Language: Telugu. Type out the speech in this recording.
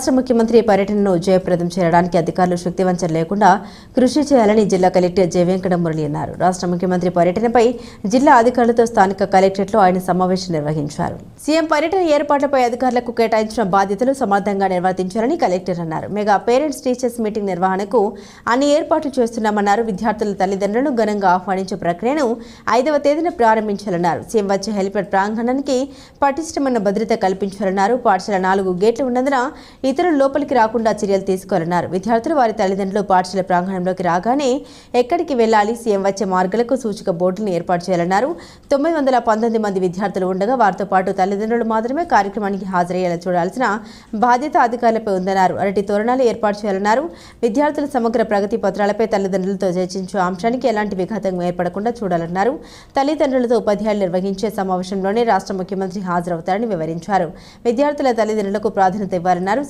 రాష్ట్ర ముఖ్యమంత్రి పర్యటనను జయప్రదం చేయడానికి అధికారులు శక్తివంచన లేకుండా కృషి చేయాలని జిల్లా కలెక్టర్ జె వెంకట మురళి అన్నారు. రాష్ట్ర ముఖ్యమంత్రి పర్యటనపై జిల్లా అధికారులతో స్థానిక కలెక్టరేట్లో ఆయన సమావేశం నిర్వహించారు. సీఎం పర్యటన ఏర్పాట్లపై అధికారులకు కేటాయించిన బాధ్యతలు సమర్థంగా నిర్వర్తించాలని కలెక్టర్ అన్నారు. మెగా పేరెంట్స్ టీచర్స్ మీటింగ్ నిర్వహణకు అన్ని ఏర్పాట్లు చేస్తున్నామన్నారు. విద్యార్థుల తల్లిదండ్రులను ఘనంగా ఆహ్వానించే ప్రక్రియను 5వ తేదీన ప్రారంభించాలన్నారు. సీఎం వచ్చే హెలిప్యాడ్ ప్రాంగణానికి పటిష్టమైన భద్రత కల్పించాలన్నారు. పాఠశాల 4 గేట్లు ఉన్నందున ఇతరులు లోపలికి రాకుండా చర్యలు తీసుకోవాలన్నారు. విద్యార్థులు వారి తల్లిదండ్రులు పాఠశాల ప్రాంగణంలోకి రాగానే ఎక్కడికి వెళ్లాలి, సీఎం వచ్చే మార్గాలకు సూచిక బోర్డులను ఏర్పాటు చేయాలన్నారు. 919 మంది విద్యార్థులు ఉండగా వారితో పాటు తల్లిదండ్రులు మాత్రమే కార్యక్రమానికి హాజరయ్యేలా చూడాల్సిన బాధ్యత అధికారులపై ఉందన్నారు. అరటి తోరణాలు ఏర్పాటు చేయాలన్నారు. విద్యార్థుల సమగ్ర ప్రగతి పత్రాలపై తల్లిదండ్రులతో చర్చించే అంశానికి ఎలాంటి విఘాతం ఏర్పడకుండా చూడాలన్నారు. తల్లిదండ్రులతో ఉపాధ్యాయులు నిర్వహించే సమావేశంలోనే రాష్ట్ర ముఖ్యమంత్రి హాజరవుతారని వివరించారు. విద్యార్థుల తల్లిదండ్రులకు ప్రాధాన్యత ఇవ్వాలన్నారు.